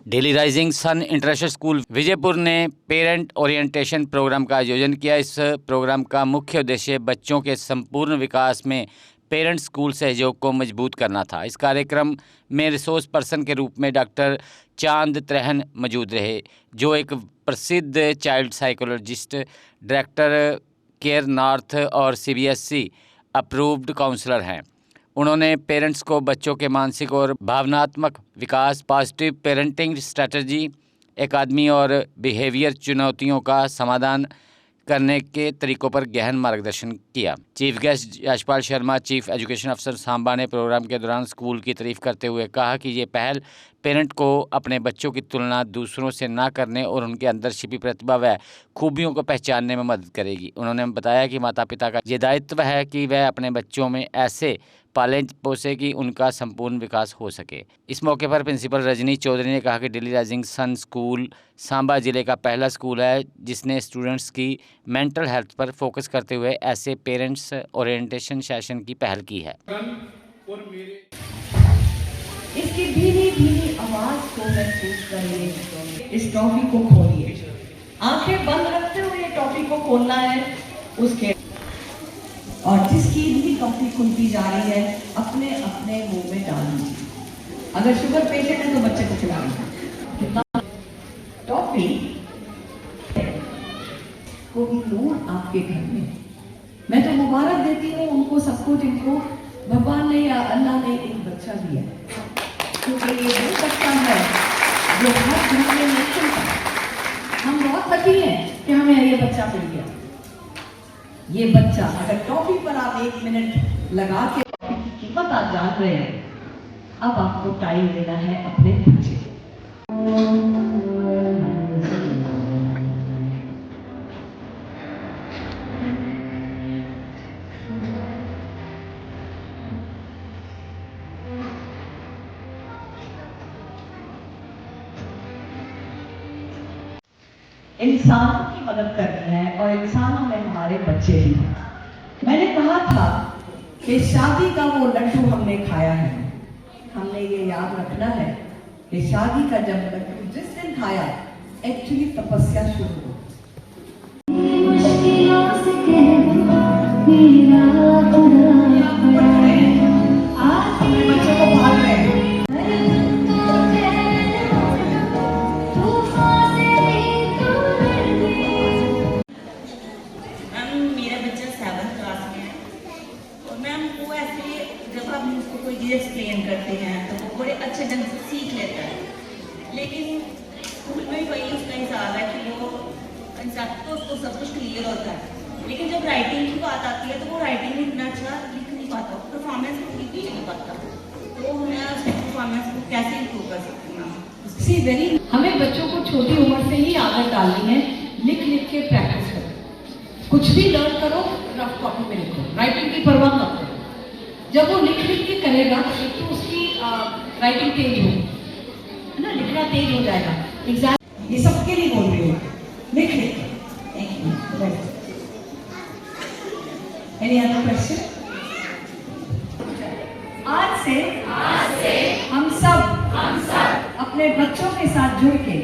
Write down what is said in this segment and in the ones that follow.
Daily Rising Sun International School Vijaypur ने parent orientation programme का आयोजन किया। इस प्रोग्राम का मुख्य उद्देश्य बच्चों के संपूर्ण विकास में पेरेंट स्कूल सहयोग को मजबूत करना था। इस कार्यक्रम में रिसोर्स पर्सन के रूप में डॉक्टर चांद त्रहन मौजूद रहे, जो एक प्रसिद्ध child psychologist, director care north और CBSE अप्रूव्ड काउंसलर हैं। उन्होंने पेरेंट्स को बच्चों के मानसिक और भावनात्मक विकास, पॉजिटिव पेरेंटिंग स्ट्रैटेजी, एकेडमी और बिहेवियर चुनौतियों का समाधान करने के तरीकों पर गहन मार्गदर्शन किया। Chief guest Yashpal Sharma, chief education अफसर सांबा, ने प्रोग्राम के दौरान स्कूल की तारीफ करते हुए कहा कि ये पहल पेरेंट को अपने बच्चों की तुलना दूसरों से ना करने और उनके अंदर छिपी प्रतिभा व खूबियों को पहचानने में मदद करेगी। उन्होंने बताया कि माता पिता का ये दायित्व है कि वह अपने बच्चों में ऐसे पालें पोसे कि उनका संपूर्ण विकास हो सके। इस मौके पर प्रिंसिपल रजनी चौधरी ने कहा कि Daily Rising Sun School Samba जिले का पहला स्कूल है जिसने स्टूडेंट्स की मेंटल हेल्थ पर फोकस करते हुए ऐसे पेरेंट्स ओरिएंटेशन सेशन की पहल की है। इसकी धीमी धीमी आवाज को महसूस करिए, इस टॉफी को खोलिए, आंखें बंद रखते हुए टॉफी को खोलना है उसके, और जिसकी भी टॉफी खुलती जा रही है अपने अपने मुंह में डाल दीजिए। अगर शुगर पेशेंट है तो बच्चे को खिलाएं। टॉफी को भी लोग आपके घर में, मैं तो मुबारक देती हूँ उनको, सबको जिनको भगवान ने या अल्लाह ने एक बच्चा दिया, क्योंकि ये वो बच्चा है जो हर घर में नहीं चलता। हम बहुत लकी हैं कि हमें ये बच्चा मिल गया। ये बच्चा अगर टॉफी पर आप 1 मिनट लगा के टॉफी की कीमत आप जान रहे हैं, अब आपको टाइम देना है अपने बच्चे को। इंसानों की मदद करनी है और इंसानों में हमारे बच्चे भी हैं। मैंने कहा था कि शादी का वो लड्डू हमने खाया है, हमने ये याद रखना है कि शादी का जब लड्डू जिस दिन खाया एक्चुअली तपस्या शुरू हो। अपने बच्चे को पाल रहे हैं। एक्सप्लेन करते हैं तो वो बड़े अच्छे ढंग से सीख लेता है, लेकिन स्कूल में वही उसका हिसाब है कि वो कंसेप्ट तो उसको सब कुछ क्लियर होता है, लेकिन जब राइटिंग की बात आती है तो वो राइटिंग में इतना अच्छा लिख नहीं पाता, परफॉर्मेंस भी नहीं पाता। तो मैं उसकी परफॉर्मेंस को कैसे इम्प्रूव कर सकती हूँ? हमें बच्चों को छोटी उम्र से ही आदत डालनी है, लिख लिख के प्रैक्टिस करो। कुछ भी लर्न करो, रफ कॉपी में लिखो, राइटिंग की परवाह मत करो। जब वो लिख लिख के करेगा तो उसकी राइटिंग तेज हो, है ना, लिखना तेज हो जाएगा। एग्जाम ये सबके लिए बोल रही हूँ, लिख लिख। Any other question? आज से हम सब अपने बच्चों के साथ जुड़ के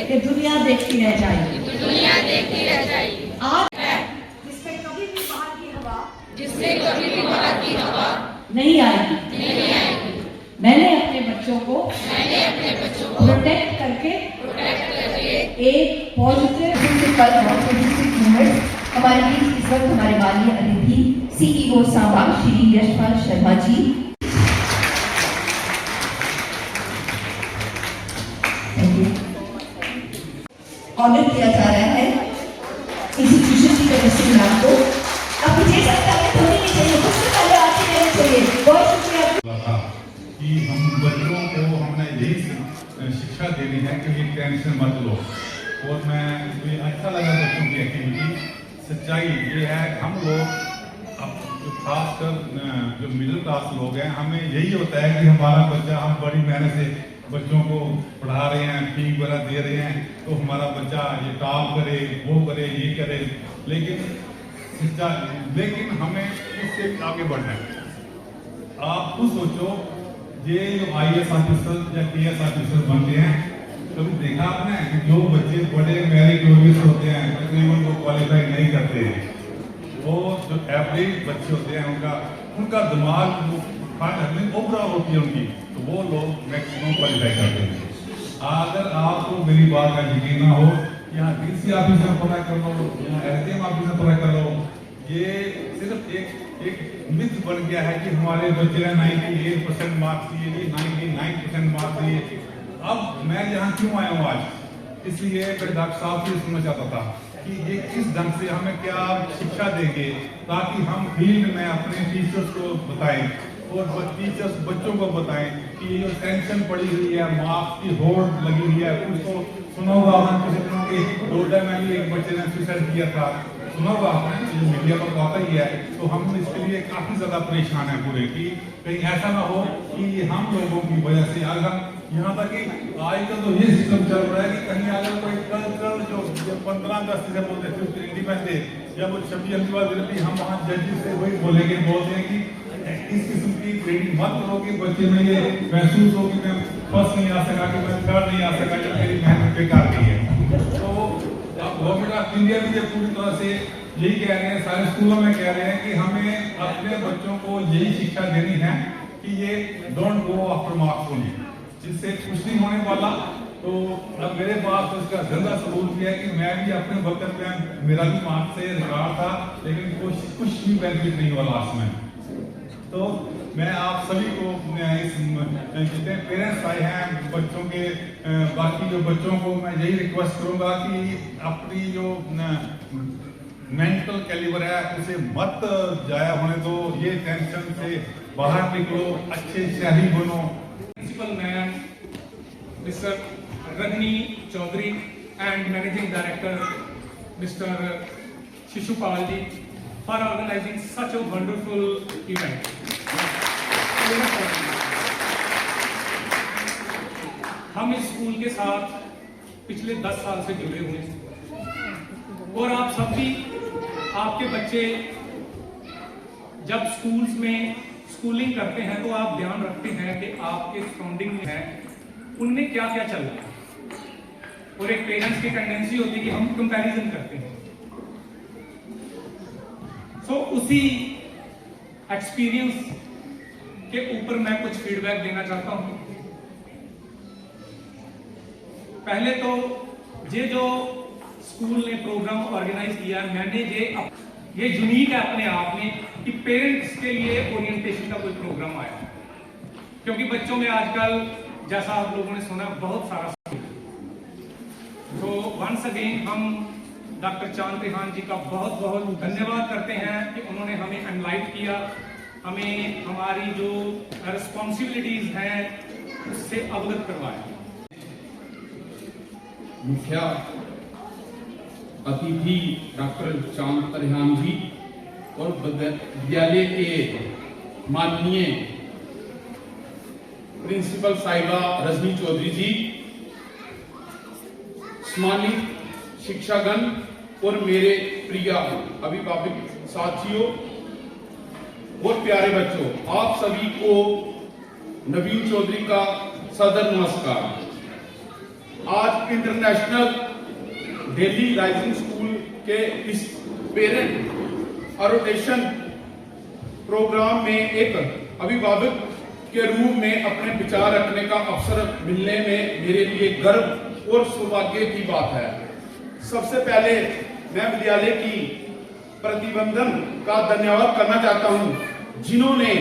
ये दुनिया देखती रह जाएगी। आज जिससे कभी भी बाहर की हवा नहीं आएगी। मैंने अपने बच्चों को प्रोटेक्ट करके एक पॉजिटिव हमारे बीच इस वक्त हमारे माननीय अतिथि CEO सांबा श्री यशपाल शर्मा जी, ऑनर किया जा रहा है इंस्टीट्यूशन की तरफ से नाम को। आप मुझे सकता है थोड़ी नहीं चाहिए, कुछ तो पहले आके देना चाहिए। बहुत शुक्रिया कि हम बच्चों को हमने यही शिक्षा देनी है कि ये टेंशन मत लो। और मैं मुझे अच्छा लगा बच्चों की एक्टिविटी। सच्चाई ये है हम लोग अब खासकर जो मिडिल क्लास लोग हैं, हमें यही होता है कि हमारा बच्चा, हम बड़ी मेहनत से बच्चों को पढ़ा रहे हैं, फी वगैरह दे रहे हैं, तो हमारा बच्चा ये टॉप करे, वो करे, ये करे, लेकिन हमें उससे आगे बढ़ना है। आप खुद सोचो, ये जो IAS ऑफिसर या KS ऑफिसर बनते हैं, कभी देखा आपने कि जो बच्चे बड़े मेरिटोरियस होते हैं तकरीबन वो क्वालिफाई नहीं करते हैं, वो जो एवरेज बच्चे होते हैं उनका दिमाग ओवरऑल होती है उनकी, तो वो लोग मैक्सिमम क्वालिफाई करते हैं। अगर आपको मेरी बात का यकीन ना हो, यहाँ DC ऑफिस में पता कर लो, यहाँ SDM ऑफिस में पता कर लो, ये सिर्फ एक मिथ बन गया है कि हमारे बच्चे ने 98% मार्क्स लिए, 99% मार्क्स लिए। अब मैं यहाँ क्यों आया हूँ आज, इसलिए मैं डॉक्टर साहब से सुनना चाहता था कि ये किस ढंग से हमें क्या शिक्षा देंगे ताकि हम फील्ड में अपने टीचर्स को बताएं और टीचर्स बच्चों को बताएं कि ये जो टेंशन पड़ी हुई है, मार्क्स की होड़ लगी हुई है। कुछ तो सुना होगा आपने, कुछ दिनों के नोएडा में भी एक बच्चे ने सुसाइड किया था, सुना होगा आपने, जो मीडिया पर आता ही है। तो हम इसके लिए काफी ज्यादा परेशान है पूरे की कहीं ऐसा ना हो कि हम लोगों की वजह से अगर यहाँ तक कि आजकल तो ये सिस्टम चल रहा है कि कहीं अगर कोई कल जो 15 अगस्त से बोलते हैं इंडिपेंडेंस डे या वो 26 जनवरी, हम वहाँ जजेस से वही बोलते हैं कि इस किस्म की ट्रेनिंग मत करो कि बच्चे में ये महसूस हो कि मैं फर्स्ट नहीं आ सका, कि मैं थर्ड नहीं आ सका, जब मेरी मेहनत बेकार गई है। तो गवर्नमेंट ऑफ इंडिया भी ये पूरी तरह से यही कह रहे हैं, सारे स्कूलों में कह रहे हैं कि हमें अपने बच्चों को यही शिक्षा देनी है कि ये don't go after marks only, जिससे कुछ नहीं होने वाला। तो अब मेरे पास उसका जिंदा सबूत भी है कि मैं भी अपने वक्त में मेरा भी मार्क्स से रिकॉर्ड था, लेकिन कुछ भी बेनिफिट नहीं हुआ लास्ट में। तो मैं आप सभी को जितने पेरेंट्स आए हैं बच्चों के, बाकी जो बच्चों को मैं यही रिक्वेस्ट करूंगा कि अपनी जो मेंटल कैलिबर है उसे मत जाया होने दो, ये टेंशन से बाहर निकलो, अच्छे शहरी बनो। Principal ma'am mister Rajni Chaudhary and managing director mister Shishupal ji for organizing such a wonderful event. हम इस स्कूल के साथ पिछले 10 साल से जुड़े हुए हैं और आप सब भी, आपके बच्चे जब स्कूल्स में स्कूलिंग करते हैं तो आप ध्यान रखते हैं कि आपके सराउंडिंग में है उनमें क्या क्या चल रहा है, और एक पेरेंट्स की टेंडेंसी होती है कि हम कंपैरिजन करते हैं। तो उसी एक्सपीरियंस के ऊपर मैं कुछ फीडबैक देना चाहता हूं। पहले तो ये जो स्कूल ने प्रोग्राम ऑर्गेनाइज किया, मैंने ये यूनिक है अपने आप में कि पेरेंट्स के लिए ओरिएंटेशन का कोई प्रोग्राम आया, क्योंकि बच्चों में आजकल जैसा आप लोगों ने सुना बहुत सारा। तो वंस अगेन हम डॉक्टर चांद रेहान जी का बहुत बहुत धन्यवाद करते हैं कि उन्होंने हमें एनलाइट किया, हमें हमारी जो रिस्पॉन्सिबिलिटीज हैं उससे अवगत करवाया। मुख्य अतिथि डॉक्टर चांद रेहान जी और विद्यालय के माननीय प्रिंसिपल साहिबा रजनी चौधरी जी, सम्मानित शिक्षागण और मेरे प्रिय अभिभावक साथियों और प्यारे बच्चों, आप सभी को नवीन चौधरी का सदर नमस्कार। आज इंटरनेशनल दिल्ली राइजिंग स्कूल के इस पेरेंट ओरिएंटेशन प्रोग्राम में एक अभिभावक के रूप में अपने विचार रखने का अवसर मिलने में मेरे लिए गर्व और सौभाग्य की बात है। सबसे पहले मैं विद्यालय की प्रतिबंधन का धन्यवाद करना चाहता हूं, जिन्होंने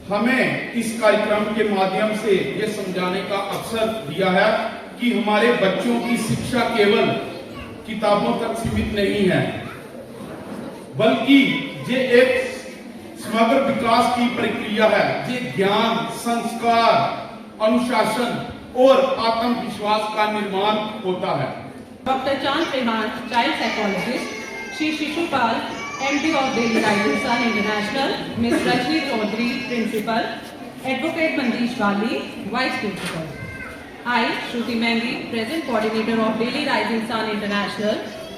हमें इस कार्यक्रम के माध्यम से ये समझाने का अवसर दिया है कि हमारे बच्चों की शिक्षा केवल किताबों तक सीमित नहीं है, बल्कि ये एक समग्र विकास की प्रक्रिया है। ये ज्ञान, संस्कार, अनुशासन और आत्मविश्वास का निर्माण होता है। Dr. Chand Rehan, child psychologist, Shri Shishupal, MD of Delhi Rising Sun International, Ms. Rajni Chaudhary, principal, Advocate Mandish Wali, vice principal. I, Shruti Mehndi, present coordinator of Delhi Rising Sun International,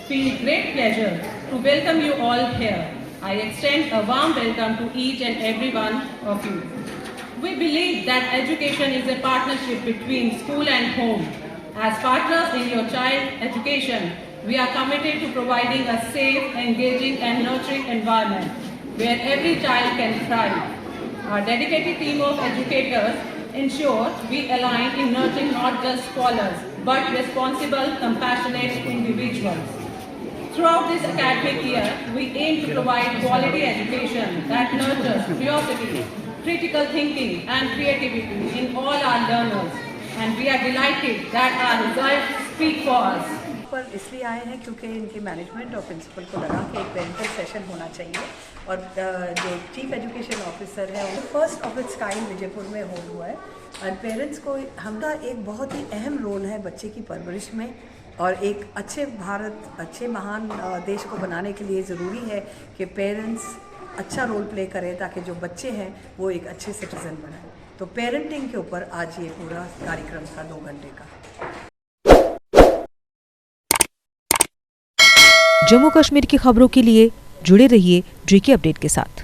feel great pleasure to welcome you all here. I extend a warm welcome to each and every one of you. We believe that education is a partnership between school and home. As partners in your child education, we are committed to providing a safe, engaging and nurturing environment where every child can thrive. Our dedicated team of educators ensure we align in nurturing not just scholars, but responsible, compassionate individuals. Throughout this academic year, we aim to provide quality education that nurtures curiosity, critical thinking and creativity in all our learners. And we are delighted that our results speak for us. पर इसलिए आए हैं क्योंकि इनके management और principal को लगा कि एक पेरेंटल सेशन होना चाहिए और जो चीफ एजुकेशन ऑफिसर है वो first of its kind Vijaypur में हुआ है और पेरेंट्स को हमारा एक बहुत ही अहम रोल है बच्चे की परवरिश में और एक अच्छे भारत अच्छे महान देश को बनाने के लिए ज़रूरी है कि पेरेंट्स अच्छा रोल प्ले करें ताकि जो बच्चे हैं वो एक अच्छे सिटीज़न बनाएं। तो पेरेंटिंग के ऊपर आज ये पूरा कार्यक्रम था 2 घंटे का। जम्मू कश्मीर की खबरों के लिए जुड़े रहिए JK अपडेट के साथ।